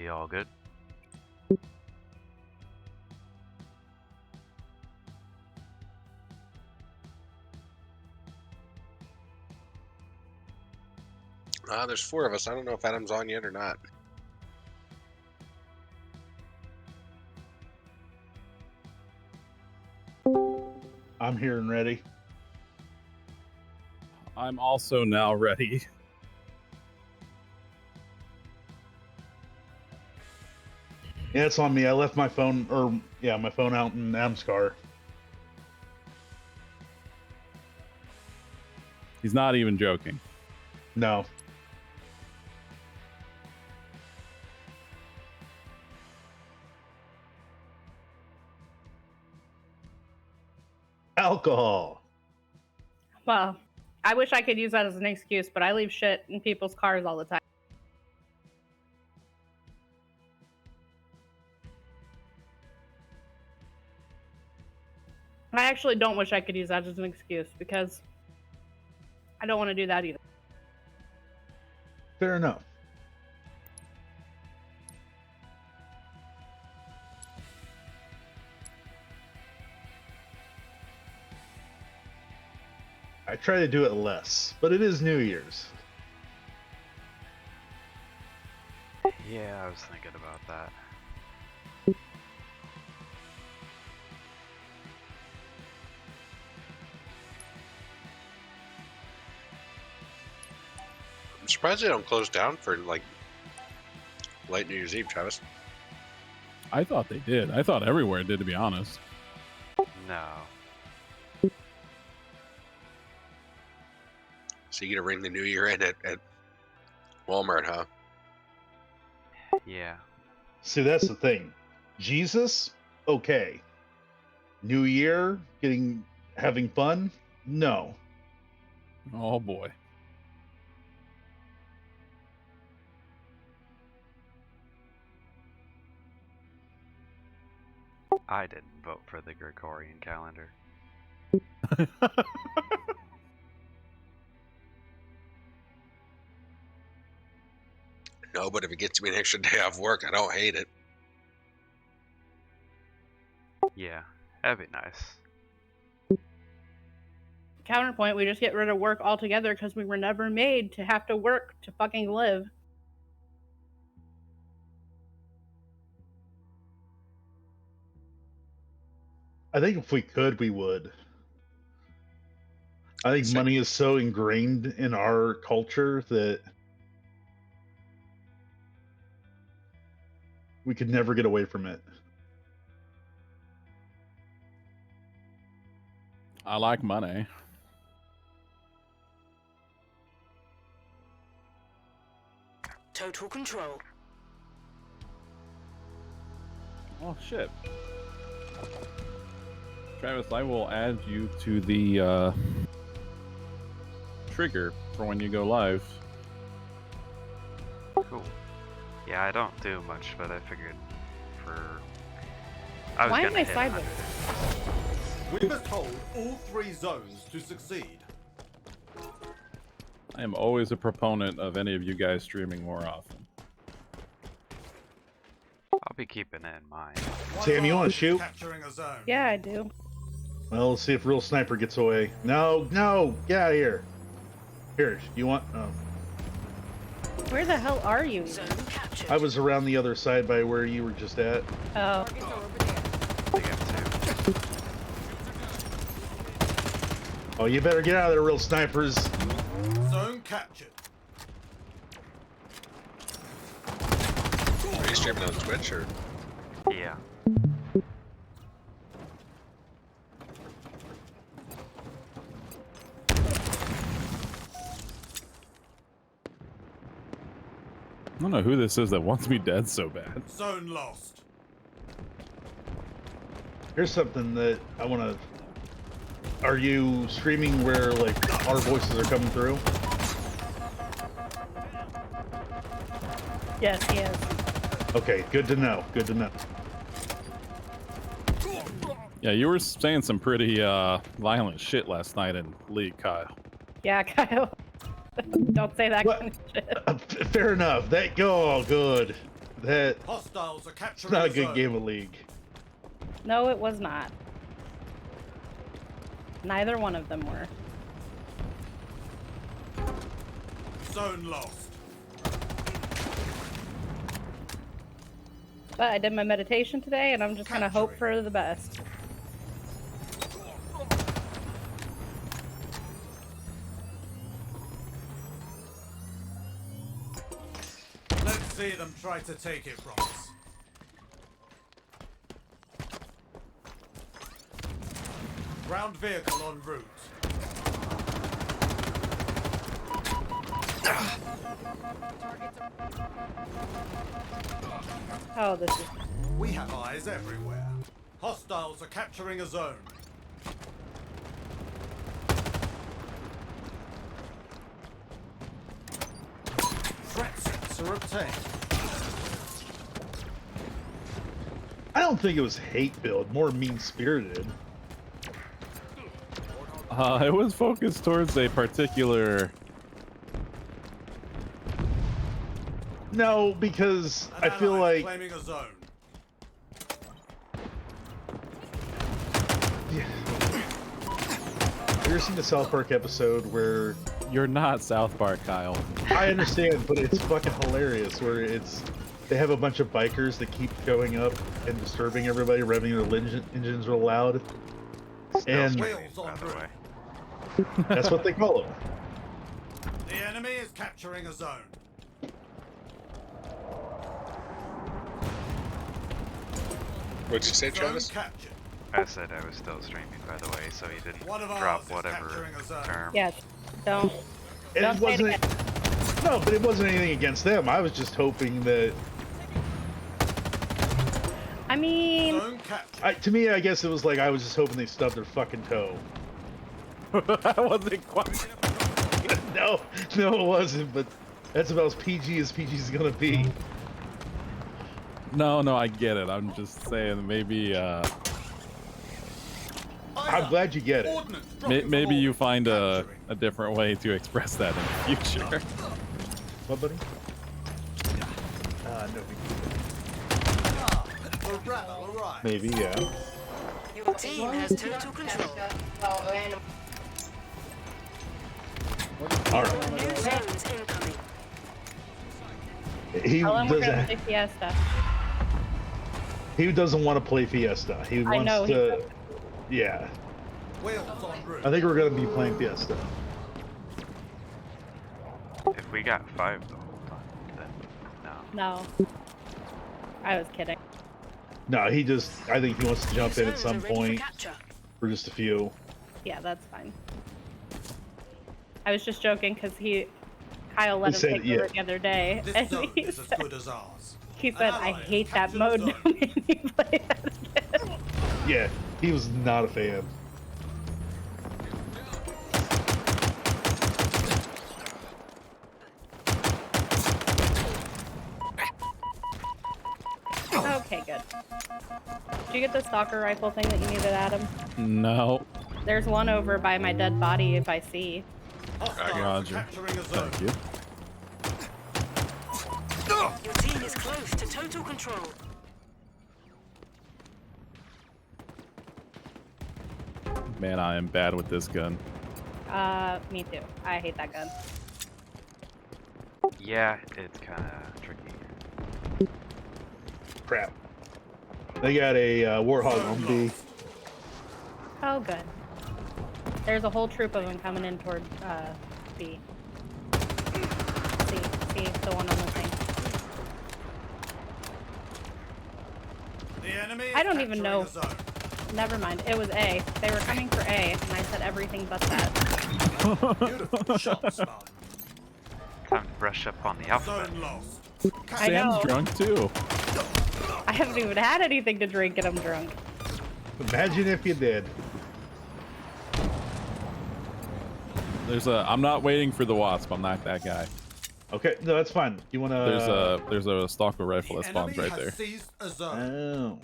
be all good. There's 4 of us. I don't know if Adam's on yet or not. I'm here and ready. I'm also now ready. Yeah, it's on me. I left my phone, my phone out in Adam's car. He's not even joking. No. Alcohol. Well, I wish I could use that as an excuse, but I leave shit in people's cars all the time. I actually don't wish I could use that as an excuse because I don't want to do that either. Fair enough. I try to do it less, but it is New Year's. Yeah, I was thinking about that. I'm surprised they don't close down for like late New Year's Eve, Travis. I thought they did. I thought everywhere did, to be honest. No. So you gonna ring the New Year in at Walmart, huh? Yeah. See, that's the thing. Jesus, okay. New Year, having fun? No. Oh boy. I didn't vote for the Gregorian calendar. No, but if it gets me an extra day off work, I don't hate it. Yeah, that'd be nice. Counterpoint, we just get rid of work altogether because we were never made to have to work to fucking live. I think if we could, we would. I think money is so ingrained in our culture that we could never get away from it. I like money. Total control. Oh shit. Travis, I will add you to the trigger for when you go live. Cool. Yeah, I don't do much, but I figured I was Why am gonna I hit sideways? 100. We must hold all 3 zones to succeed. I am always a proponent of any of you guys streaming more often. I'll be keeping it in mind. Sam, you want to shoot? Capturing a zone. Yeah, I do. Well, let's see if real sniper gets away. No, get out of here. Here, you want? Oh. Where the hell are you? Zone captured. I was around the other side by where you were just at. Oh. They got 2. Oh, you better get out of there, real snipers. Zone captured. Are you streaming on Twitch or? Yeah. I don't know who this is that wants me dead so bad. Zone lost. Here's something that I want to. Are you streaming where like our voices are coming through? Yes, he is. Okay, good to know. Good to know. Yeah, you were saying some pretty violent shit last night in League, Kyle. Yeah, Kyle. Don't say that What? kind of shit. Fair enough. Oh, good. That's Hostiles are capturing not a a good zone. game of League. No, it was not. Neither one of them were. Zone lost. But I did my meditation today, and I'm just gonna hope for the best. Let's see them try to take it from us. Ground vehicle en route. Oh, this is. We have eyes everywhere. Hostiles are capturing a zone. Threat sensor obtained. I don't think it was hate build, more mean-spirited. It was focused towards a particular. No, because An I feel ally like claiming a zone. have you ever seen the South Park episode where You're not South Park, Kyle. I understand, but it's fucking hilarious where they have a bunch of bikers that keep going up and disturbing everybody, revving their engines real loud, Still and streaming, Wheels by on the route. way. that's what they call them. The enemy is capturing a zone. What'd you say, Zone Travis? captured. I said I was still streaming, by the way, so he didn't One of ours drop is whatever capturing a zone. term. Yes. Don't. And Don't it say it wasn't. again. No, but it wasn't anything against them. I was just hoping that. I mean, Zone captured. To me, I guess it was like I was just hoping they stubbed their fucking toe. I wasn't quite. No, it wasn't. But that's about as PG as PG's gonna be. No, I get it. I'm just saying maybe Eyes I'm up. glad you get it. Ordnance dropping from maybe you orbit. find a Capturing. different way to express that in the future. What, buddy? No. The rebel arrived. Maybe, yeah. Your team has total control. All right. New zones incoming. He tell him we're gonna doesn't. play Fiesta. He doesn't want to play Fiesta. He I wants know, he to. doesn't. Yeah. Wheels en route. I think we're gonna be playing Fiesta. If we got 5 the whole time, then no. No. I was kidding. No, I think he wants to jump in at Zones some are ready for point capture. for just a few. Yeah, that's fine. I was just joking because Kyle let He him said, take yeah. over the other day, This and zone he is as said, good as ours. he An said I ally hate that captured a mode. zone. Don't make me play that again. Yeah, he was not a fan. Okay, good. Did you get the stalker rifle thing that you needed, Adam? No. There's one over by my dead body if I see. Hostiles are Roger. capturing a zone. Thank you. Your team is close to total control. Man, I am bad with this gun. Me too. I hate that gun. Yeah, it's kind of tricky. Crap. They got a Warthog Zone on B. lost. Oh, good. There's a whole troop of them coming in toward B. See, the one on the thing. The enemy is I don't even capturing know. a zone. Never mind. It was A. They were coming for A, and I said everything but that. Beautiful shot, Spartan. Time to brush up on the alphabet. Zone lost. I know. Sam's drunk too. I haven't even had anything to drink, and I'm drunk. Imagine if you did. I'm not waiting for the wasp. I'm not that guy. Okay, no, that's fine. You wanna? There's a stalker rifle The that spawns enemy right has there. seized a zone.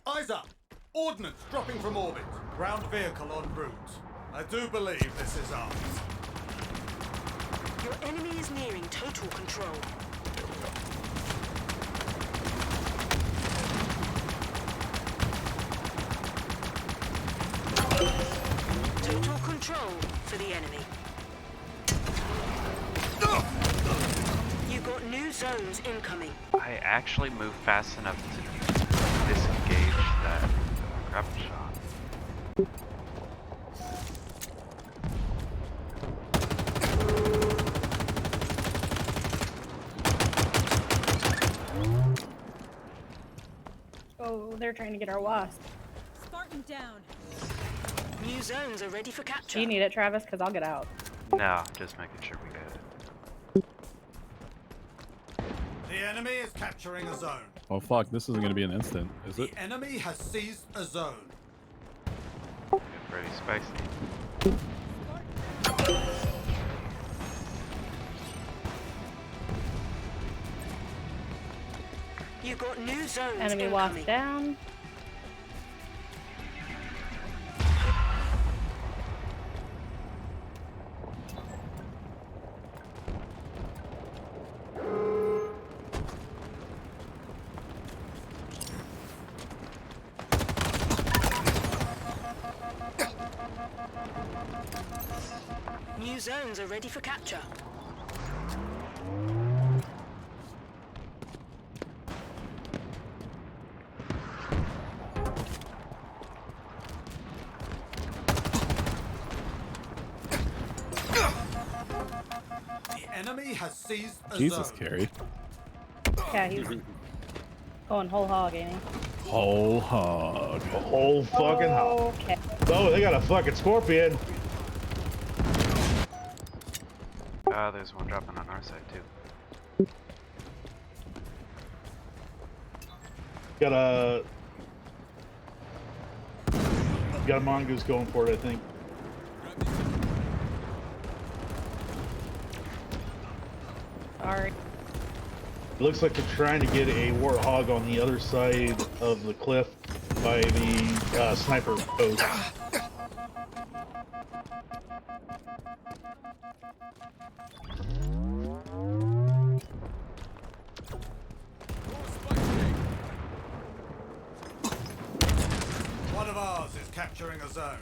Oh. Eyes up. Ordnance dropping from orbit. Ground vehicle en route. I do believe this is ours. Your enemy is nearing total control. control for the enemy. You've got new zones incoming. I actually moved fast enough to disengage that grapple shot. Oh, they're trying to get our wasp. Spartan down. New zones are ready for capture. Do you need it, Travis? Because I'll get out. No, just making sure we get it. The enemy is capturing a zone. Oh fuck, this isn't gonna be an instant, is it? The enemy has seized a zone. Get pretty spicy. You've got new zones Enemy wasp incoming. down. New zones are ready for capture. The enemy has seized a Jesus, zone. Carrie. Yeah, he's going whole hog, ain't he? Whole hog. The whole fucking house. Okay. Oh, they got a fucking scorpion. There's one dropping on our side too. Got a mongoose going for it, I think. Sorry. It looks like they're trying to get a warthog on the other side of the cliff by the sniper post. One of ours is capturing a zone.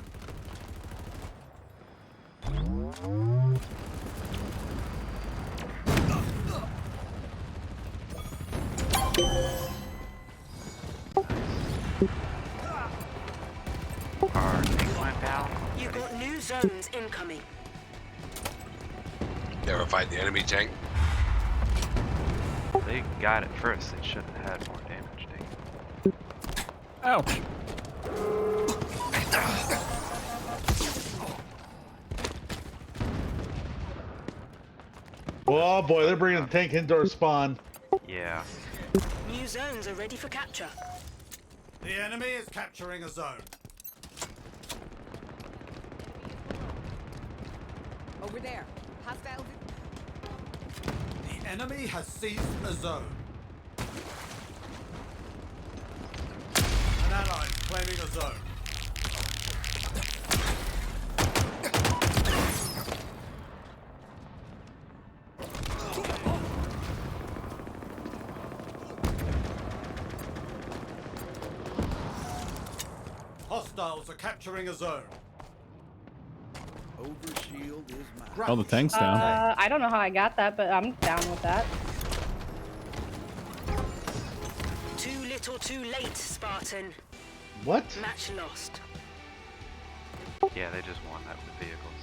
Our thing went down. You've got new zones incoming. Ever fight the enemy tank? They got it first. They should have had more damage taken. Ouch. Oh boy, they're bringing the tank into our spawn. Yeah. New zones are ready for capture. The enemy is capturing a zone. Over there. Hostiles. The enemy has seized a zone. An ally is claiming a zone. Hostiles are capturing a zone. Overshield is mine. Oh, the tank's down. I don't know how I got that, but I'm down with that. Too little too late, Spartan. What? Match lost. Yeah, they just won that with vehicles.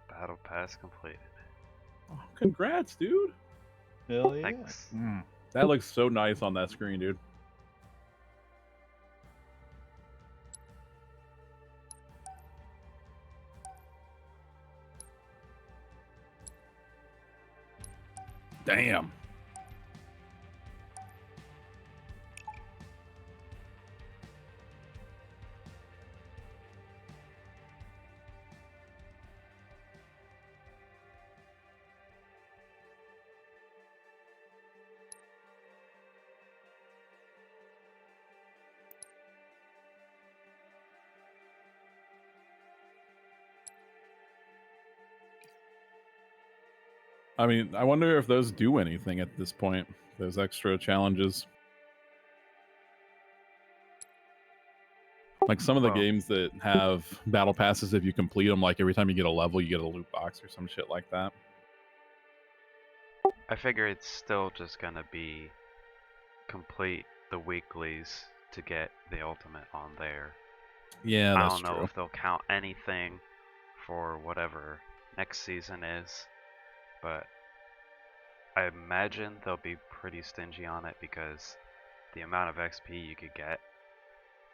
Battle pass completed. Oh, congrats, dude. Hell yeah. Thanks. That looks so nice on that screen, dude. Damn. I mean, I wonder if those do anything at this point. Those extra challenges. Like some of the Well- games that have battle passes, if you complete them, like every time you get a level, you get a loot box or some shit like that. I figure it's still just gonna be complete the weeklies to get the ultimate on there. Yeah, I that's don't know true. if they'll count anything for whatever next season is, but I imagine they'll be pretty stingy on it because the amount of XP you could get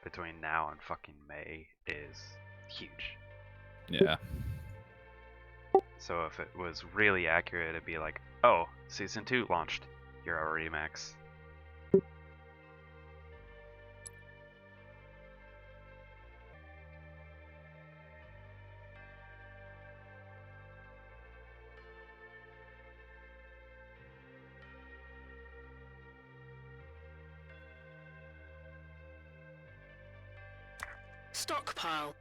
between now and fucking May is huge. Yeah. So if it was really accurate, it'd be like, oh, season 2 launched. You're already max. Stockpile.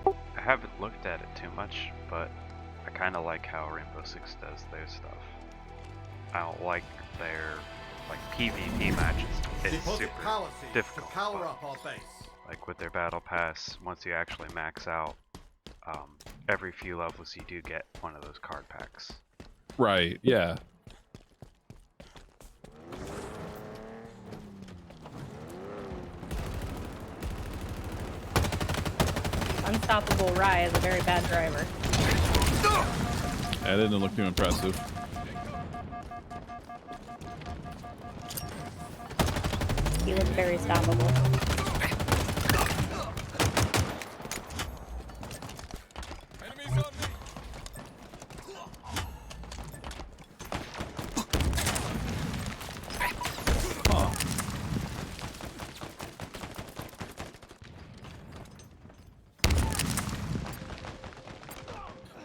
I haven't looked at it too much, but I kind of like how Rainbow Six does their stuff. I don't like their PvP matches. It's Deposit super power seeds to difficult. power but, up our base. like with their battle pass, once you actually max out, every few levels you do get one of those card packs. Right, yeah. Unstoppable Rye is a very bad driver. That didn't look too impressive. He looks very stoppable. Huh.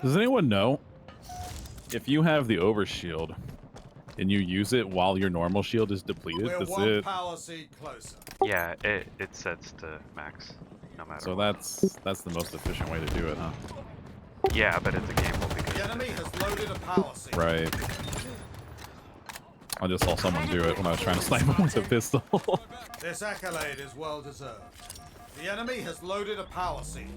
Does anyone know if you have the overshield and you use it while your normal shield is depleted? We're That's one it. power seed closer. Yeah, it sets to max, no matter So what. that's the most efficient way to do it, huh? Yeah, but it's a gamble because The enemy has loaded a power seed. Right. I just saw someone do it when I was trying to snipe him with a pistol. This accolade is well deserved. The enemy has loaded a power seed.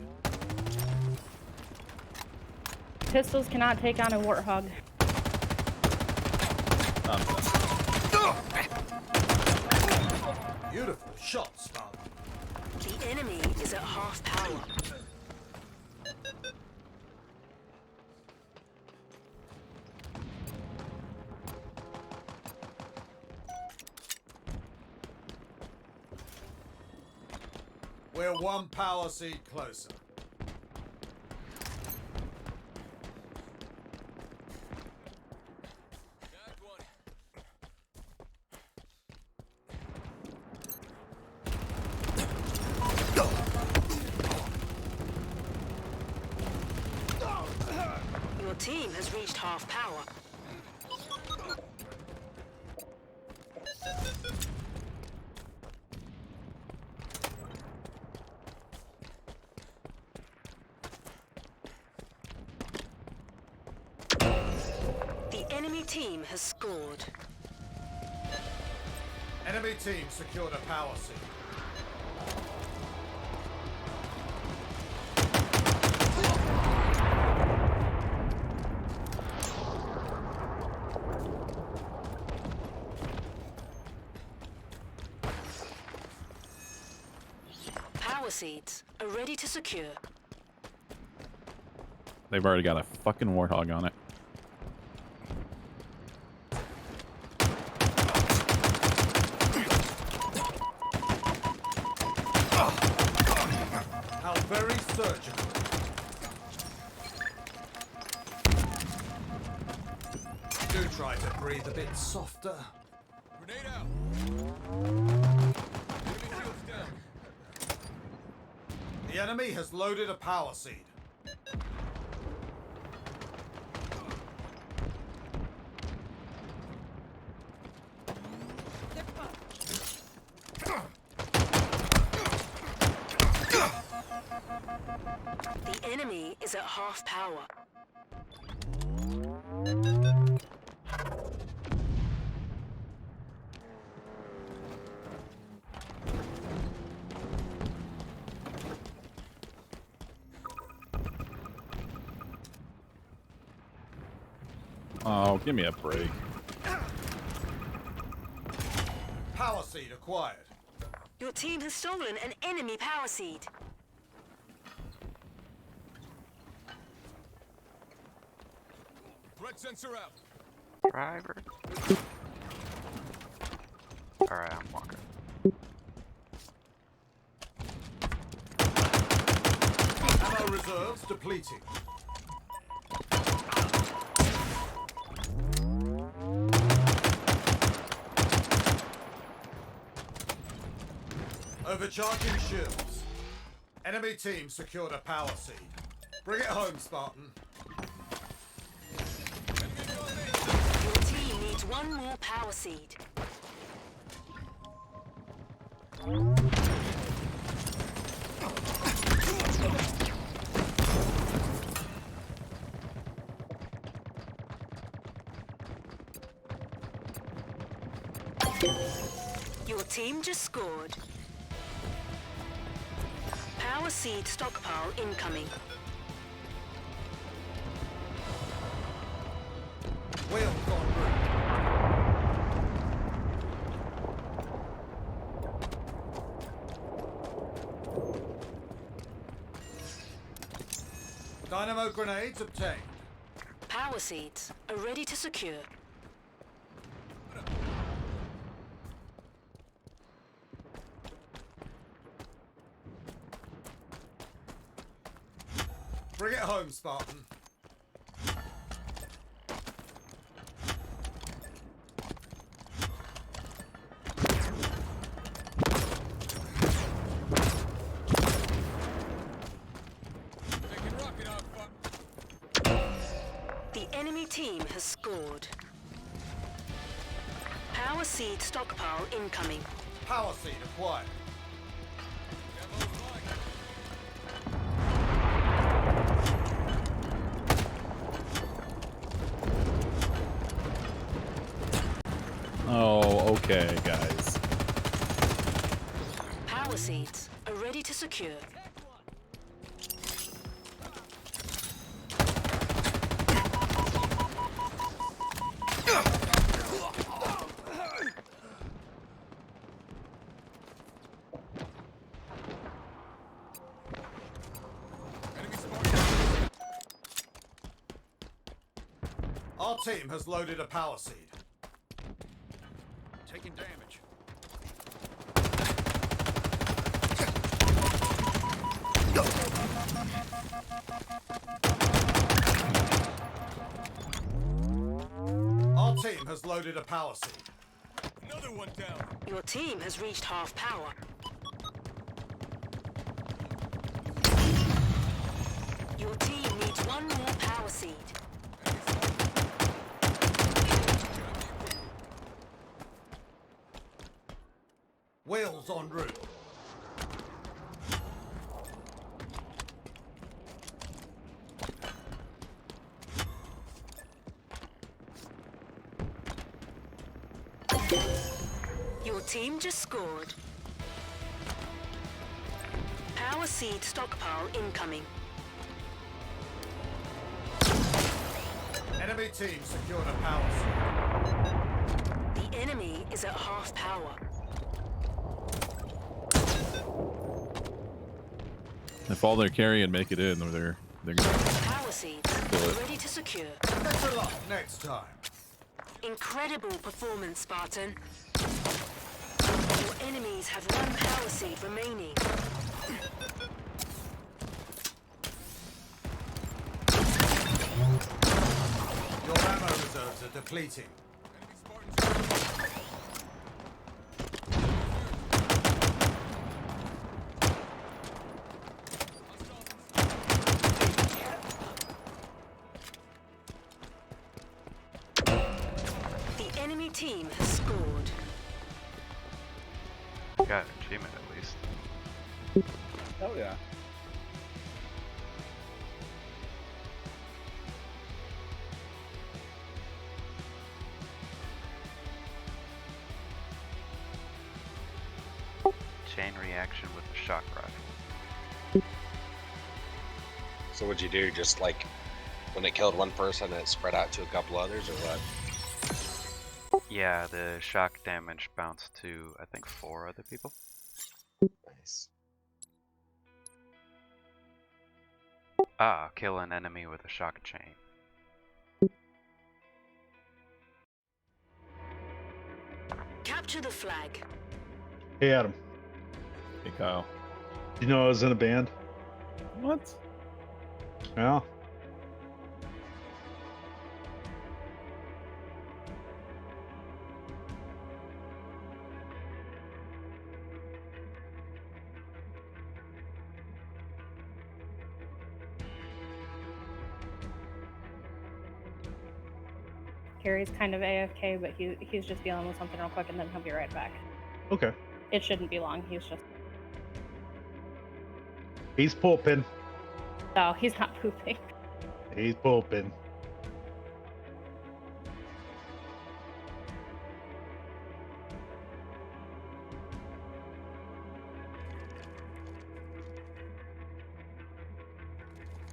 Pistols cannot take on a warthog. Beautiful shot, Spartan. The enemy is at half power. We're one power seed closer. Your team has reached half power. The enemy team has scored. Enemy team secured a power seed. seeds are ready to secure. They've already got a fucking warthog on it. How very surgical. Do try to breathe a bit softer. Grenade out. Enemy shields down. The enemy has loaded a power seed. The enemy is at half power. Oh, give me a break. Power seed acquired. Your team has stolen an enemy power seed. Threat sensor out. Driver. Alright, I'm walking. Ammo reserves depleting. Overcharging shields. Enemy team secured a power seed. Bring it home, Spartan. Your team needs one more power seed. Your team just scored. Power seed stockpile incoming. Wheels en route. Dynamo grenades obtained. Power seeds are ready to secure. Bring it home, Spartan. The enemy team has scored. Power seed stockpile incoming. Power seed acquired. Oh, okay, guys. Power seeds are ready to secure. Our team has loaded a power seed. Taking damage. Our team has loaded a power seed. Another one down. Your team has reached half power. Your team needs one more power seed. Wheels en route. Your team just scored. Power seed stockpile incoming. Enemy team secured a power seed. The enemy is at half power. If all they're carrying make it in, they're gonna. Power seeds Kill it. ready to secure. Better luck next time. Incredible performance, Spartan. Your enemies have one power seed remaining. Your ammo reserves are depleting. The enemy team has scored. Got an achievement at least. Hell yeah. Chain reaction with the shock rifle. So what'd you do? Just like when it killed one person, it spread out to a couple others, or what? Yeah, the shock damage bounced to, I think, 4 other people. Nice. Ah, kill an enemy with a shock chain. Capture the flag. Hey, Adam. Hey Kyle. You know I was in a band? What? Yeah. Gary's kind of AFK, but he's just dealing with something real quick, and then he'll be right back. Okay. It shouldn't be long. He's just He's pooping. no, he's not pooping. He's pooping.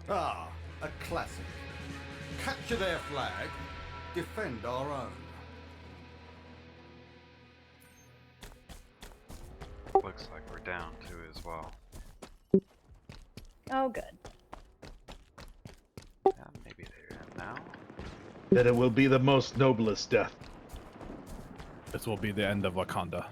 Ah, a classic. Capture their flag, defend our own. Looks like we're down 2 as well. Oh, good. Yeah, maybe they're in now. That it will be the most noblest death. This will be the end of Wakanda.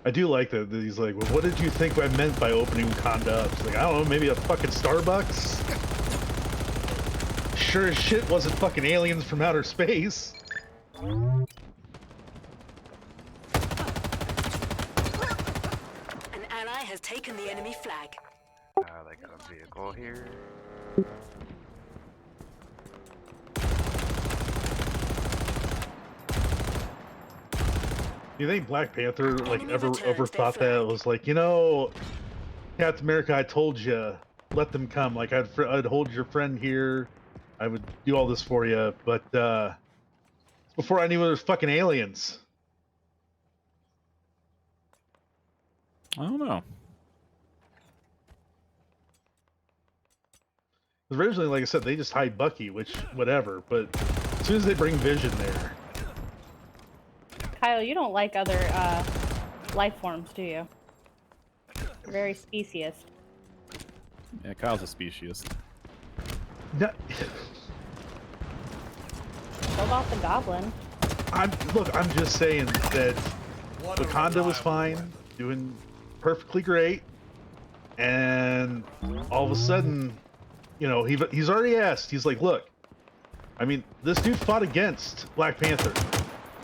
I do like that he's like, well, what did you think I meant by opening Wakanda up? It's like, I don't know, maybe a fucking Starbucks? Sure as shit wasn't fucking aliens from outer space. An ally has taken the enemy flag. They got a vehicle here. You think Black Panther like Enemy ever returns their thought that it flag. was like, you know, Captain America, I told you, let them come. Like I'd hold your friend here, I would do all this for you, but before I knew it was fucking aliens. I don't know. Originally, like I said, they just hide Bucky, which whatever. But as soon as they bring Vision there, Kyle, you don't like other life forms, do you? You're very speciest. Yeah, Kyle's a speciesist. no, What about the goblin? I'm just saying that What a Wakanda was reliable fine, weapon. doing perfectly great, and all of a sudden, you know, he's already asked. He's like, look, I mean, this dude fought against Black Panther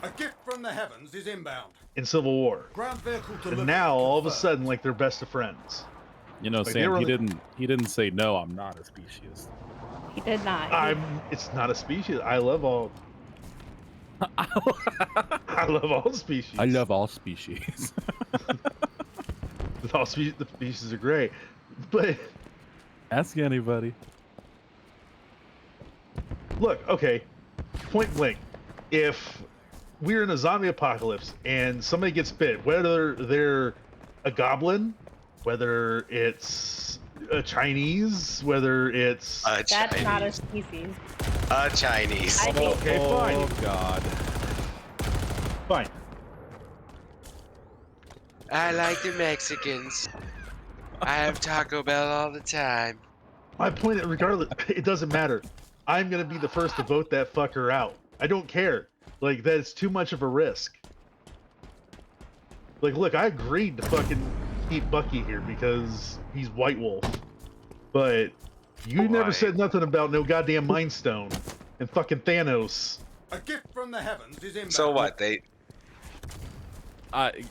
A gift from the heavens is inbound. in Civil War, Ground vehicle delivery. and now all of a confirmed. sudden, like they're best of friends. You know, Like, they Sam, were he really- didn't say no, I'm not a speciesist. He did not. It's not a species. I love all. I love all species. I love all species. all species. The species are great, but Ask anybody. look, okay, point blank. If we're in a zombie apocalypse and somebody gets bit, whether they're a goblin, whether it's a Chinese, whether it's A That's not a Chinese. species. A Chinese. I think okay, fine. Oh God. Fine. I like the Mexicans. I have Taco Bell all the time. My point, regardless, it doesn't matter. I'm gonna be the first to vote that fucker out. I don't care. Like, that's too much of a risk. Like, look, I agreed to fucking keep Bucky here because he's White Wolf. But you never Why? said nothing about no goddamn Mind Stone and fucking Thanos. A gift from the heavens is inbound. So what?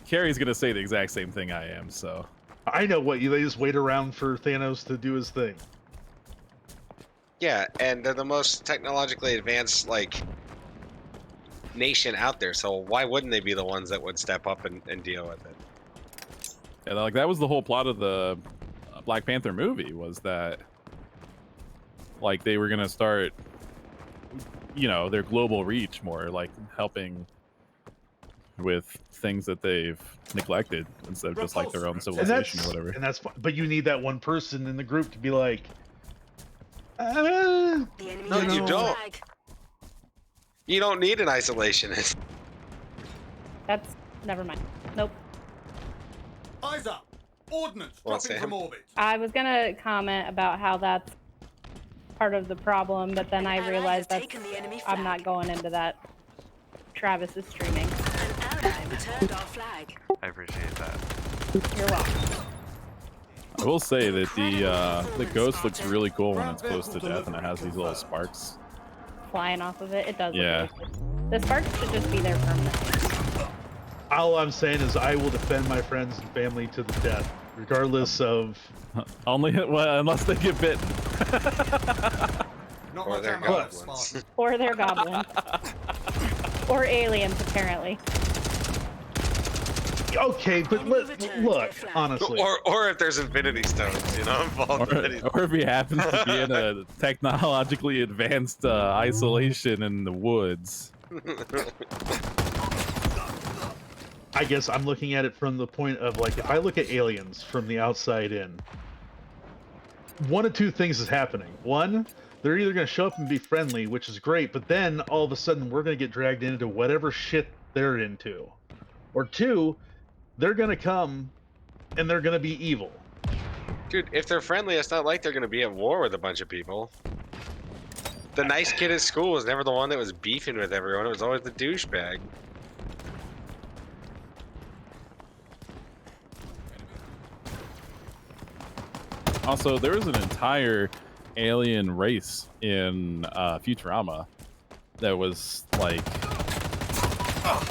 Carrie's gonna say the exact same thing I am. So I know what they just wait around for Thanos to do his thing. Yeah, and they're the most technologically advanced like nation out there. So why wouldn't they be the ones that would step up and deal with it? yeah, like that was the whole plot of the Black Panther movie, was that like they were gonna start, you know, their global reach more, like helping with things that they've neglected instead of just like their own And civilization or whatever. that's fine. But you need that one person in the group to be like, The enemy No, has you your don't. flag. You don't need an isolationist. That's never mind. Nope. Eyes up. Ordnance Well, dropping Sam? from orbit. I was gonna comment about how that's part of the problem, but then An I ally realized has that taken the enemy I'm flag. not going into that. Travis is streaming. An ally returned our flag. I appreciate that. You're welcome. I will say that the ghost looks really cool when it's close to death and it has these little sparks. Flying off of it, it does. Yeah. Look really cool. The sparks should just be there permanently. all I'm saying is I will defend my friends and family to the death, regardless of. Only well, unless they get bitten. Not Or much they're ammo left, goblins. Spartan. Or they're goblins. Or aliens, apparently. Okay, but look, honestly. Or if there's infinity stones, you know, involved in it. Or if he happens to be in a technologically advanced isolation in the woods. I guess I'm looking at it from the point of, like, if I look at aliens from the outside in, one of two things is happening. One, they're either going to show up and be friendly, which is great, but then all of a sudden we're going to get dragged into whatever shit they're into. Or two, they're going to come and they're going to be evil. Dude, if they're friendly, it's not like they're going to be at war with a bunch of people. The nice kid at school was never the one that was beefing with everyone. It was always the douchebag. Also, there was an entire alien race in Futurama that was like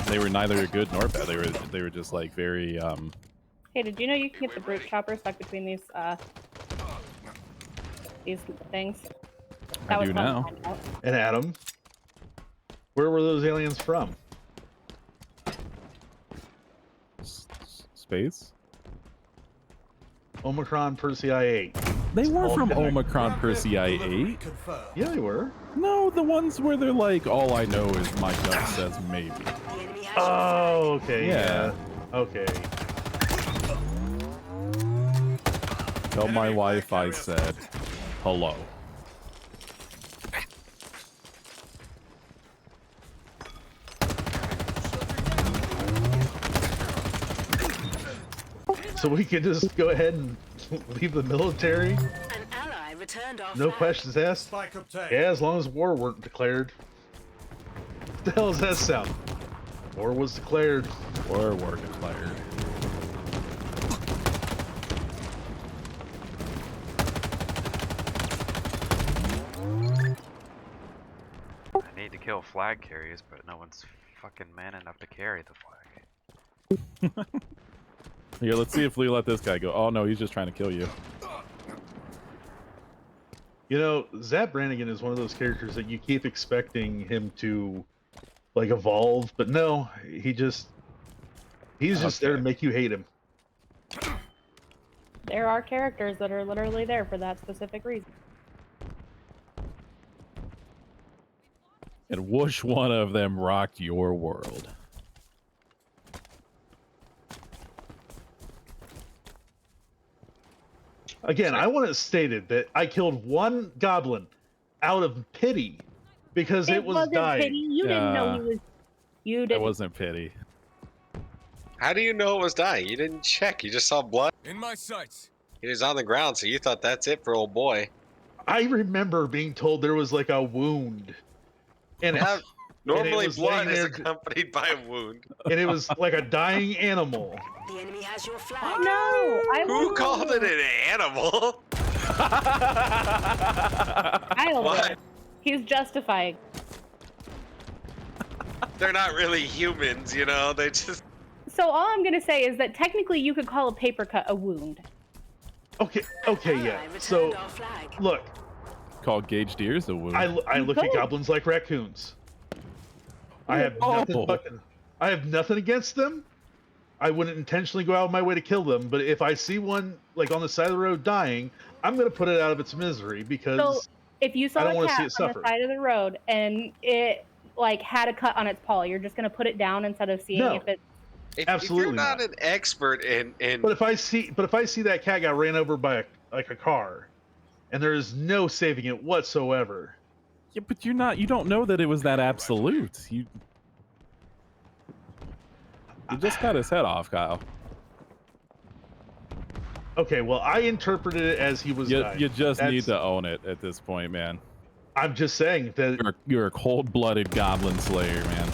they were neither good nor bad. They were just like very Hey, did you know you can get the brute chopper stuck between these things? I was do fun to now. find out. And Adam, where were those aliens from? Space. Omicron Persei 8. They were all from connected. Omicron Persei Delivery 8. confirmed. Yeah, they were. No, the ones where they're like, all I know is my gut says maybe. The enemy has Oh, okay. Yeah. Okay. Tell my wife I said hello. So we could just go ahead and leave the military? an ally returned our No flag. questions asked? Spike obtained. Yeah, as long as war weren't declared. What the hell does that sound? War was declared. Or war declared. I need to kill flag carriers, but no one's fucking man enough to carry the flag. Here, let's see if we let this guy go. Oh no, he's just trying to kill you. You know, Zap Brannigan is one of those characters that you keep expecting him to, like, evolve, but no, he's just there to Okay. make you hate him. There are characters that are literally there for that specific reason. And whoosh, one of them rocked your world. Again, I want it stated that I killed one goblin out of pity because it was wasn't dying. pity. You didn't know Yeah. he was. You That didn't. wasn't pity. How do you know it was dying? You didn't check. You just saw blood. In my sights. He was on the ground, so you thought that's it for old boy. I remember being told there was like a wound, and Yeah, it normally was blood laying is there accompanied by a wound. and it was like a dying animal. The enemy has your flag. No, I Who won't. called it an animal? Kyle What? did. He's justifying. They're not really humans, you know? They just. So all I'm gonna say is that technically you could call a paper cut a wound. Okay, yeah. Ally returned So our flag. look, Called Gage Deers a wound. I look at Go. goblins like raccoons. I have nothing awful. I have nothing against them. I wouldn't intentionally go out of my way to kill them, but if I see one like on the side of the road dying, I'm gonna put it out of its misery because So if you I saw don't a wanna see cat it on suffer. the side of the road and it like had a cut on its paw, you're just gonna put it down instead of seeing No. if it. If Absolutely you're not not. an expert in but if I see that cat got ran over by a car, and there is no saving it whatsoever. Yeah, but you don't know that it was that absolute. You just cut his head off, Kyle. Okay, well I interpreted it as he was dying. You just need That's- to own it at this point, man. I'm just saying that You're a cold-blooded goblin slayer, man.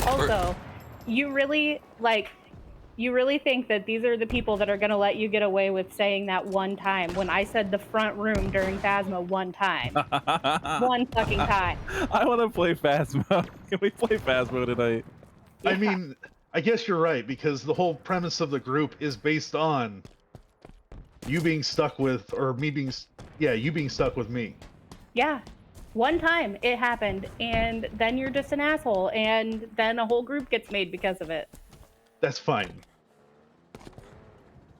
Also, you really think that these are the people that are gonna let you get away with saying that one time when I said the front room during Phasma one time. One fucking time. I want to play Phasmo. Can we play Phasmo tonight? I Yeah. mean, I guess you're right because the whole premise of the group is based on you being stuck with, or me being, you being stuck with me. Yeah. One time it happened, and then you're just an asshole, and then a whole group gets made because of it. That's fine.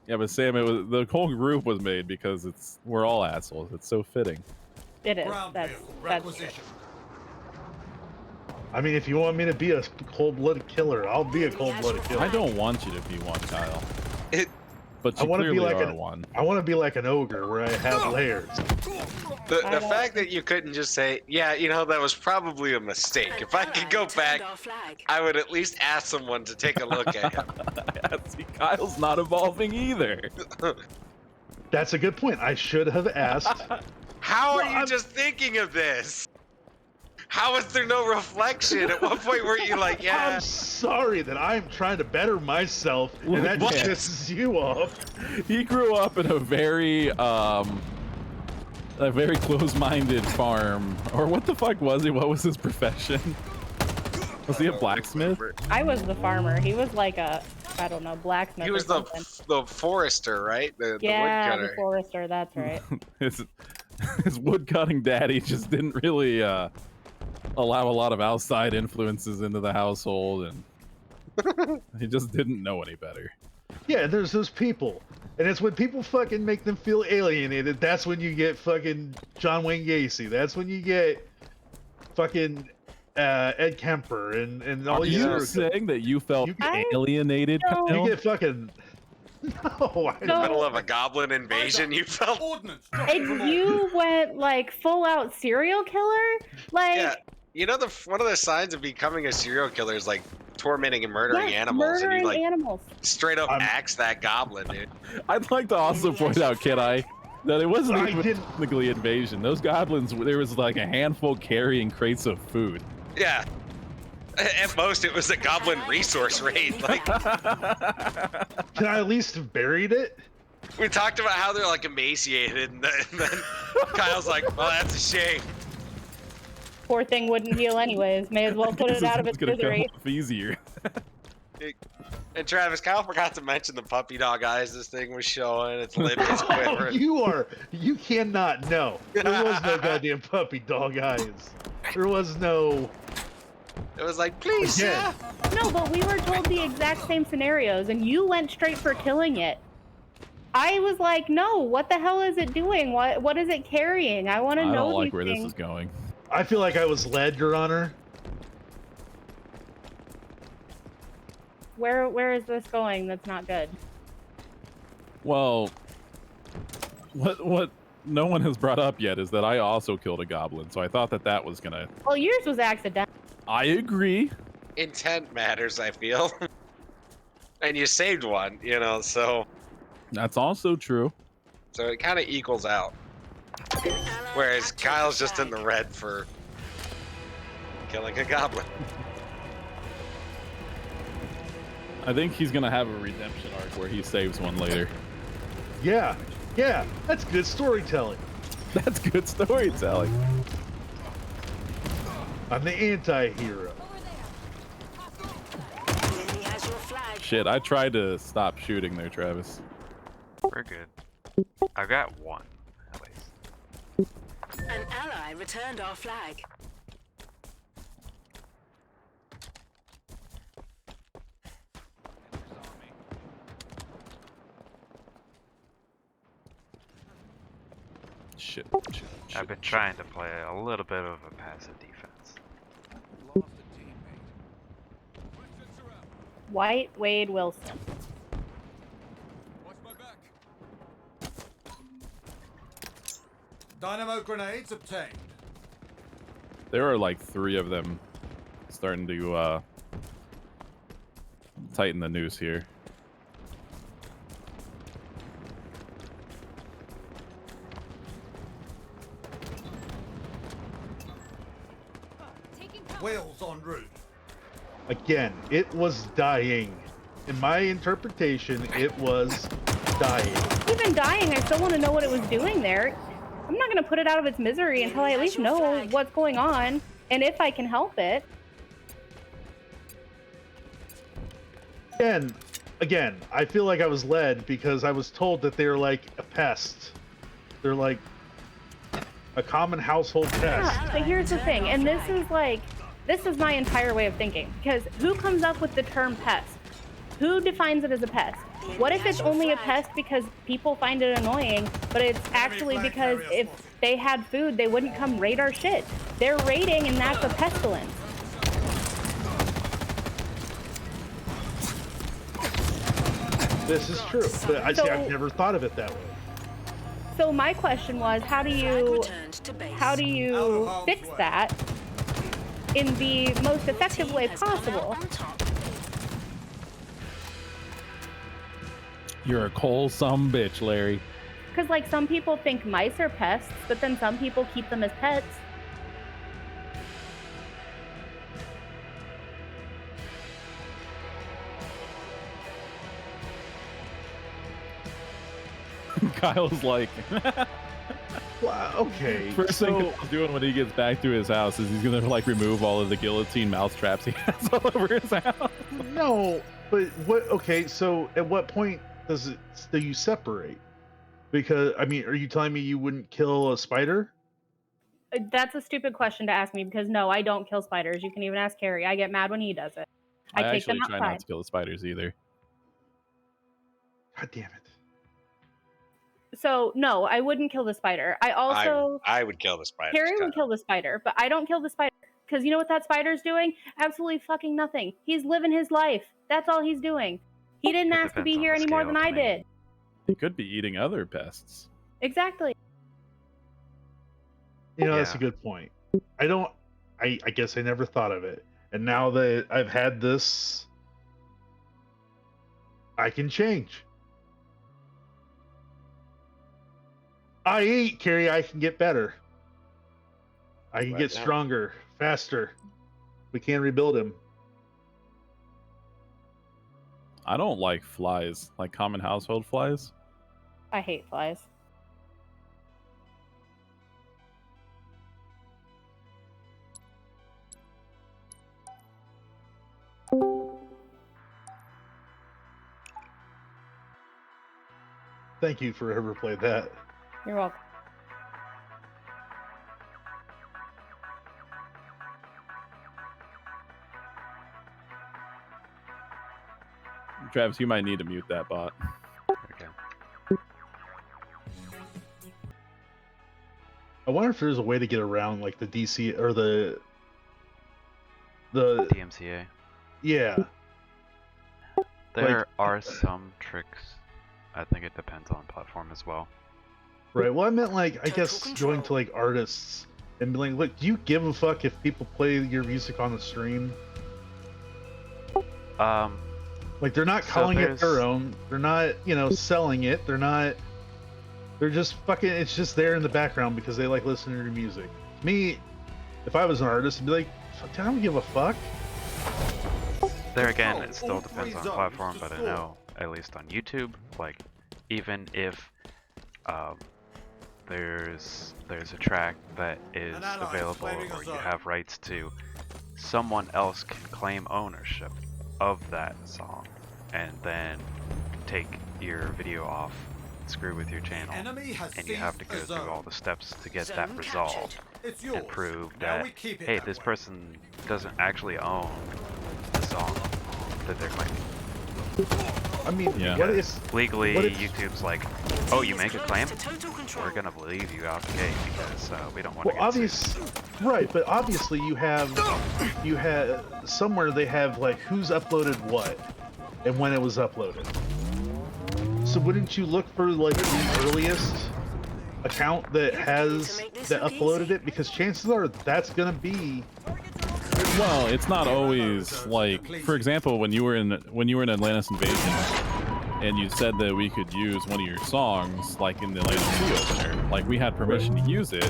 Yeah, but Sam, the whole group was made because we're all assholes. It's so fitting. It is. Ground That's vehicle true. requisition. I mean, if you want me to be a cold-blooded killer, I'll be a cold-blooded I killer. don't want you to be one, Kyle. it. But I you want to be clearly like are one. I want to be like an ogre where I have layers. The I don't- fact that you couldn't just say, yeah, you know, that was probably a mistake. If I could go back, Our flag. I would at least ask someone to take a look at him. See, Kyle's not evolving either. That's a good point. I should have asked. How are Well, you I'm- just thinking of this? How is there no reflection? At what point were you like, yeah, I'm sorry that I'm trying to better myself, and that What? pisses you off. He grew up in a very close-minded farm. Or what the fuck was he? What was his profession? Was he a blacksmith? I was the farmer. He was like a, I don't know, blacksmith. he or was the something. forester, right? The Yeah, the woodcutter. forester. That's right. His woodcutting daddy just didn't really allow a lot of outside influences into the household, and he just didn't know any better. Yeah, there's those people. And it's when people fucking make them feel alienated, that's when you get fucking John Wayne Gacy. That's when you get fucking Ed Kemper and all Are these you other- saying that you felt You get- alienated, No. Kyle? You get fucking no, I In the No. middle of a goblin invasion, you felt. Ordnance dropping from And you went like full out serial killer? Like, Yeah, you know, one of the signs of becoming a serial killer is like tormenting and murdering yes, animals, and murdering you like animals. straight up I'm- axe that goblin, dude. I'd like to also point out, Kid Eye, that it wasn't I even didn't- technically invasion. Those goblins, there was like a handful carrying crates of food. Yeah. At most, it was a goblin resource raid. Like Can I at least have buried it? we talked about how they're like emaciated, and then Kyle's like, "Well, that's a shame." Poor thing wouldn't heal anyways. May as well put it out of its gonna come misery. off easier. And Travis, Kyle forgot to mention the puppy dog eyes this thing was showing. Its lip is Oh, quivering. you cannot know. There was no goddamn puppy dog eyes. There was no. It was like, please, Again. yeah. No, but we were told the exact same scenarios, and you went straight for killing it. I was like, no, what the hell is it doing? What is it carrying? I want to I know don't like these where things. this is going. I feel like I was led, Your Honor. Where is this going? That's not good. Well, what no one has brought up yet is that I also killed a goblin, so I thought that was gonna. Well, yours was accidental. I agree. intent matters, I feel. And you saved one, you know, so That's also true. it kind of equals out. An ally Whereas captured Kyle's the just in the flag. red for killing a goblin. I think he's gonna have a redemption arc where he saves one later. Yeah, that's good storytelling. That's good storytelling. I'm the anti-hero. Enemy has your flag. Shit, I tried to stop shooting there, Travis. We're good. I've got one, at least. An ally returned our flag. Shit. I've been trying to play a little bit of a passive defense. Lost a teammate. Questions are out. White Wade Wilson. Watch my back. Dynamo grenades obtained. There are like 3 of them starting to tighten the noose here. Wheels en route. Again, it was dying. In my interpretation, it was dying. Even dying, I still want to know what it was doing there. I'm not going to put it out of its misery until I at least know what's going on and if I can help it. Again, I feel like I was led because I was told that they're like a pest. They're like a common household pest. Yeah, but here's the thing, and this is my entire way of thinking, because who comes up with the term pest? Who defines it as a pest? What if it's only a pest because people find it annoying, but it's actually because if they had food, they wouldn't come raid our shit. They're raiding, and that's a pestilence. This is true, but I've never thought of it that way. So my question was, how do you fix that in the most effective way possible? You're a cold-some bitch, Larry. Because like some people think mice are pests, but then some people keep them as pets. Kyle's like, Wow, okay. first thing Kyle's doing when he gets back to his house is he's gonna like remove all of the guillotine mouse traps he has all over his house. No, but what? Okay, so at what point do you separate? Because I mean, are you telling me you wouldn't kill a spider? That's a stupid question to ask me because no, I don't kill spiders. You can even ask Carrie. I get mad when he does it. I take them actually try not outside. to kill the spiders either. God damn it! So no, I wouldn't kill the spider. I also I would kill the spider. Carrie would kill the spider, but I don't kill the spider because you know what that spider's doing? Absolutely fucking nothing. He's living his life. That's all he's doing. He didn't It ask to be depends on here the any more scale than to I me. did. He could be eating other pests. Exactly. You know, that's a Yeah. good point. I guess I never thought of it, and now that I've had this, I can change. I eat, Carrie. I can get better. I can Right get now. stronger, faster. We can rebuild him. I don't like flies, like common household flies. I hate flies. Thank you for whoever played that. You're welcome. Travis, you might need to mute that bot. Okay. I wonder if there's a way to get around like the DC or the DMCA. yeah. There are some tricks. I think it depends on platform as well. Right. Well, I meant like I Total guess going to control. like artists and be like, look, do you give a fuck if people play your music on the stream? Like they're not So calling it their there's- own. They're not, selling it. They're not. They're just fucking. It's just there in the background because they like listening to music. Me, if I was an artist, I'd be like, fuck, I don't give a fuck. There again, Control it still all depends 3 on zones platform, to but I score. know, at least on YouTube, like, even if there's a track that is An ally is available claiming a or you zone. have rights to, someone else can claim ownership of that song and then take your video off, screw with your channel, Enemy has and you have to seized go a through zone. all the steps to get Zone that resolved captured. It's yours. and prove Now that, we keep it hey, that this way. person doesn't actually own the song that they're claiming. I mean, Yeah. what Because if legally, what if- Your YouTube's like, team oh, you is make a close claim? to total control. We're gonna leave you out the gate because we don't want well, to get obvious, sued. right? But obviously, you have somewhere they have like who's uploaded what and when it was uploaded. So wouldn't you look for like the earliest account that has that uploaded it? Because chances are that's gonna be. Well, it's not always like, for example, when you were in Atlantis Invasion, and you said that we could use one of your songs, like in the Atlantis 2 opener, like we had permission to use it,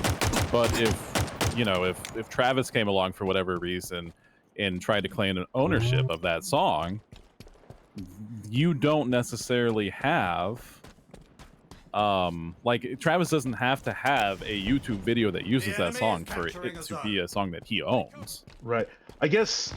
but if Travis came along for whatever reason and tried to claim an ownership of that song, you don't necessarily have. Like Travis doesn't have to have a YouTube video that uses that song for it to be a song that he owns. Right. I guess,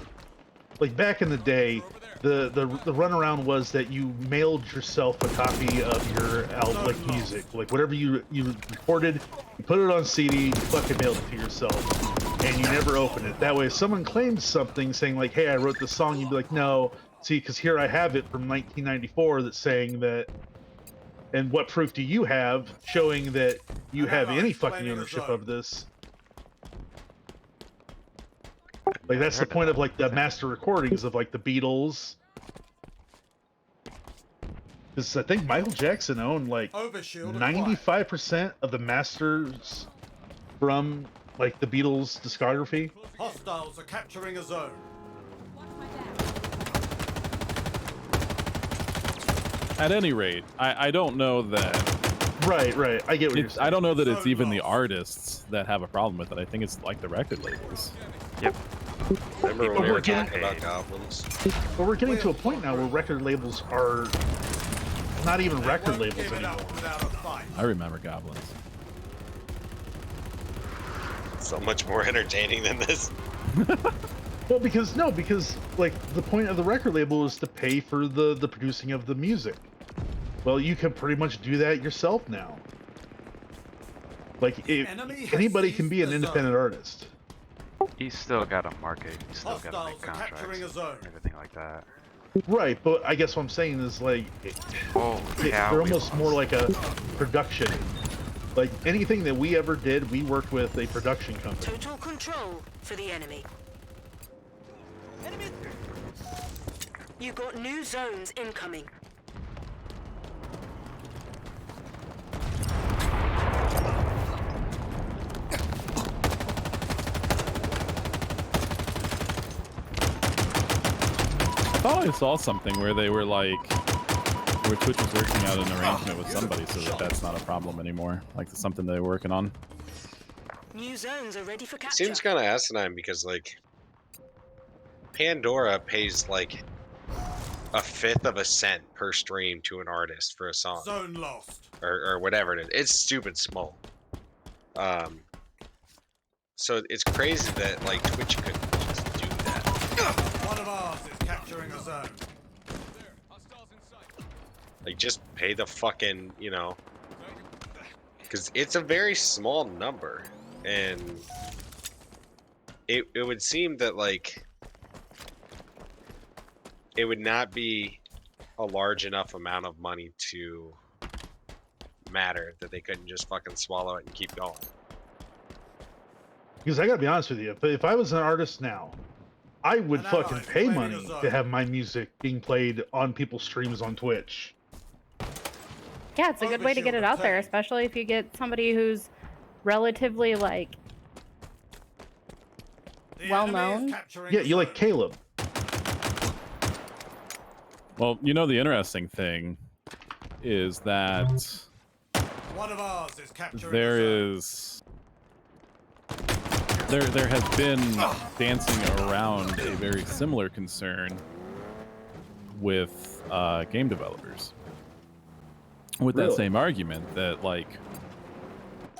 like back in the day, the runaround was that you mailed yourself a copy of your album, like music, like whatever you recorded, you put it on CD, you fucking mailed it to yourself, and you never opened it. That way, if someone claims something saying like, "Hey, I wrote this song," you'd be like, "No, see, because here I have it from 1994 that's saying that." And what proof do you have showing that you have any fucking ownership of this? Like that's the point of like the master recordings of like the Beatles. Because I think Michael Jackson owned like Overshield 95% of the masters from like the Beatles discography. Hostiles are capturing a zone. Watch my back. At any rate, I don't know that Right. I get what you're saying. I don't know that it's even the artists that have a problem with it. I think it's like the record labels. Yep. Remember when But we we're were getting- talking about goblins? But we're getting to a point now where record labels are not even record Won't labels give it anymore. up without a fight. I remember Goblins. So much more entertaining than this. Well, because like the point of the record label is to pay for the producing of the music. Well, you can pretty much do that yourself now. Like Enemy has anybody can be seized an the independent zone. artist. You still gotta market, you still gotta Hostiles make are capturing a contracts, zone. everything like that. Right, but I guess what I'm saying is like Oh, yeah, they're we almost more lost. like a production. Like anything that we ever did, we worked with a production company. Total control for the enemy. You got new zones incoming. Oh, I saw something where they were like, where Twitch was working out an arrangement with somebody so that that's not a problem anymore. Like it's something they're working on. New zones are ready for It capture. seems kind of asinine because like Pandora pays like a fifth of a cent per stream to an artist for a song Zone lost. or whatever it is. It's stupid small. So it's crazy that like Twitch couldn't just do that. One of ours is capturing a zone. There. Hostiles in sight. Like just pay the fucking, because it's a very small number, and it would seem that like it would not be a large enough amount of money to matter that they couldn't just fucking swallow it and keep going. Because I gotta be honest with you, if I was an artist now, I would An fucking ally is pay claiming money a zone. to have my music being played on people's streams on Twitch. Yeah, it's a good way to get it out there, especially if you get somebody who's relatively like The Well enemy is known. capturing Yeah, a you like zone. Caleb. Well, you know, the interesting thing is that One of ours is capturing there a zone. there has been dancing around a very similar concern with game developers. With that Really? same argument that, like,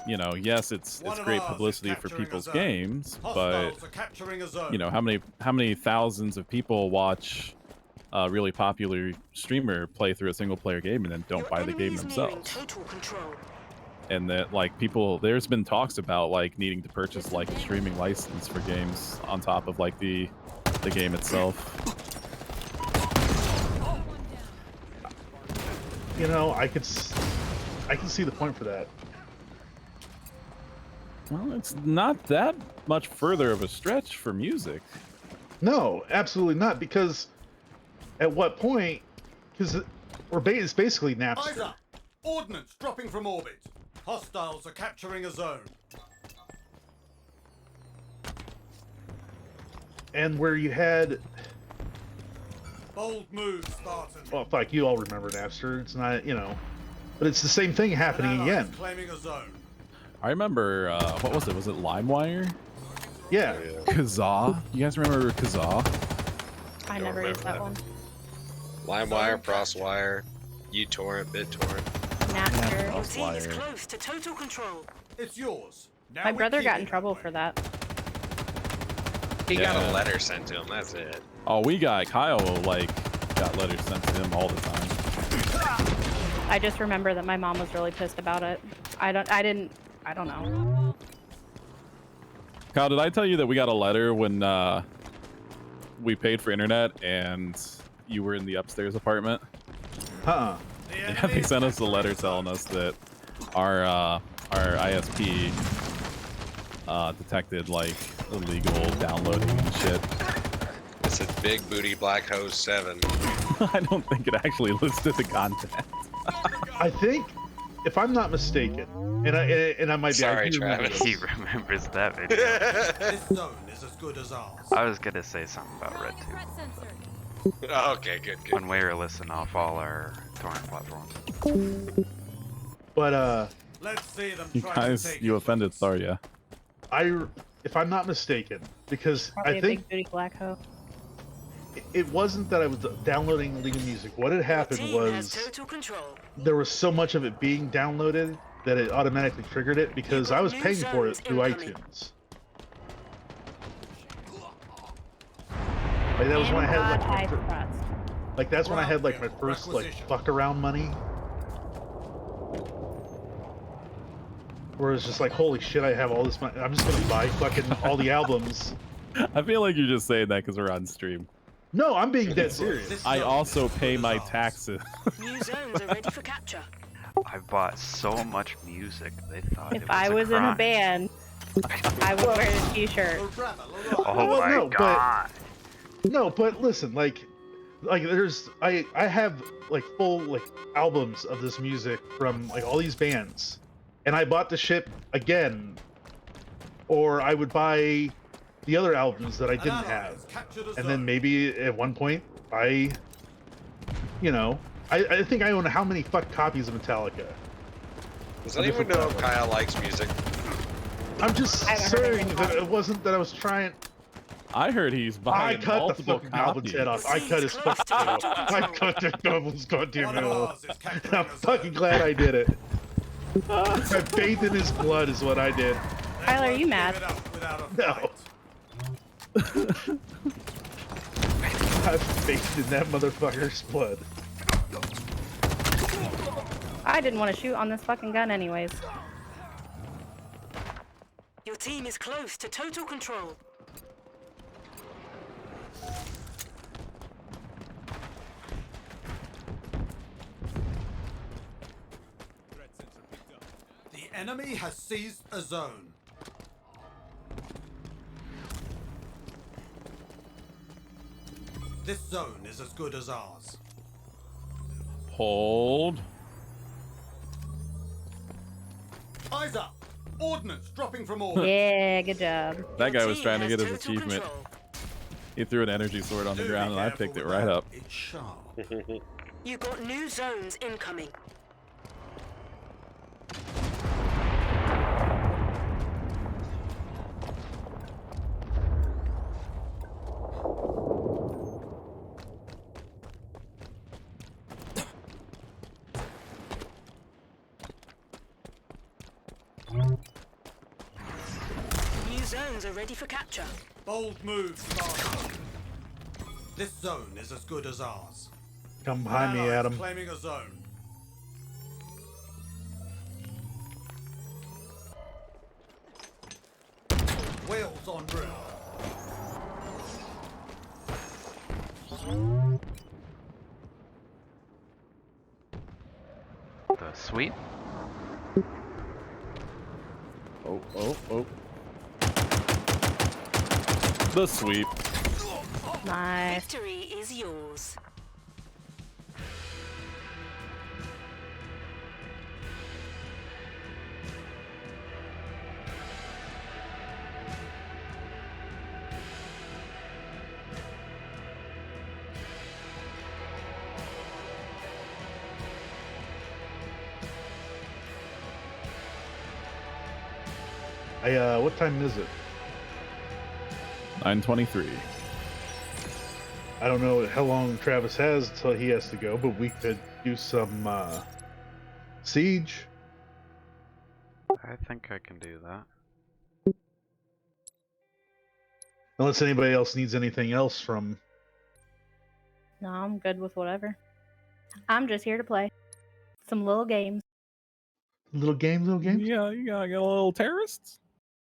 you know, yes, it's One of great ours is publicity for capturing a people's zone. games, but Hostiles are capturing a zone. you know, how many thousands of people watch a really popular streamer play through a single player game and then don't Your buy the enemy game is nearing themselves? total control. And that, like, there's been talks about like needing to purchase like a streaming license for games on top of like the game itself. You know, I can see the point for that. Well, it's not that much further of a stretch for music. No, absolutely not. Because at what point? Because it's basically Eyes Napster. up! Ordnance dropping from orbit. Hostiles are capturing a zone. And where you had, Bold move, Spartan. well, fuck, you all remember Napster. It's not, you know, but it's the same thing happening An ally again. is claiming a zone. I remember, what was it? Was it LimeWire? Yeah. Kazaa? You guys remember Kazaa? I Don't never used remember that that. one. LimeWire, ProsWire, uTorrent, BitTorrent. Napster. Your team is Wire. close to total control. It's yours. Now My we're brother got keeping in it trouble that for way. that. He got Yeah. a letter sent to him. That's it. Oh, Kyle, like, got letters sent to him all the time. I just remember that my mom was really pissed about it. I don't know. Kyle, did I tell you that we got a letter when we paid for internet and you were in the upstairs apartment? Huh. The Yeah, enemy they is sent us a capturing letter a zone. telling us that our ISP detected like illegal downloading and shit. It said Big Booty Black Hose 7. I don't think it actually listed the content. I think, if I'm not mistaken, and I might be. Sorry, I do remember Travis. this. He remembers that video. This zone is as good as ours. I was gonna say something about Red Threat 2 sensor. Okay, good. when we were listening off all our torrent platforms. But Let's see them You try guys, to take you it. offended Tharya. if I'm not mistaken, because Probably I a think big booty black hoe. it wasn't that I was downloading illegal music. What had happened Team has was total control. there was so much of it being downloaded that it automatically triggered it because I was New paying for it zones through incoming. iTunes. Like that was when I had like my trust. like that's when I had like my first like Requisition. fuck around money. Where it's just like, holy shit, I have all this money. I'm just gonna buy fucking all the albums. I feel like you're just saying that because we're on stream. No, I'm being dead serious. This I zone also is as pay good my as ours. taxes. New zones are ready for capture. I bought so much music, they thought it If was I was in a crime. band, I would wear a t-shirt. A rebel Oh alive. Well, my no, but- god! No, but listen, like there's I have like full like albums of this music from like all these bands, and I bought the shit again, or I would buy the other albums that I An didn't ally have, has captured a and then zone. maybe at one point I think I own how many fuck copies of Metallica. Does On anyone different know if platforms. Kyle likes music? I'm just I haven't heard saying anything that about it wasn't that I was trying. I heard he's I buying cut the multiple fucking goblin's head off. I cut his Close fucking to head off. total I control. cut the goblin's goddamn One head of off. ours is capturing And I'm a zone. fucking glad I did it. I bathed in his blood is what I did. They Tyler, are won't you give mad? it up without a No. fight. I bathed in that motherfucker's blood. I didn't want to shoot on this fucking gun anyways. Your team is close to total control. The enemy has seized a zone. This zone is as good as ours. Hold. Eyes up! Ordnance dropping from orbit. Yeah, good job. That Your guy was team trying to has get his total achievement. control. He threw an energy sword on the Do be ground and I careful picked it with right that. up. It's sharp. You got new zones incoming. New zones are ready for capture. Bold move, Spartan. This zone is as good as ours. Come behind me, Allies Adam. claiming a zone. Wheels en route. The sweep? Oh, oh, oh. The sweep. Nice. Victory is yours. What time is it? 9:23. I don't know how long Travis has until he has to go, but we could do some siege. I think I can do that. Unless anybody else needs anything else from. No, I'm good with whatever. I'm just here to play some little games. Little games, little games. Yeah, you got a little terrorists?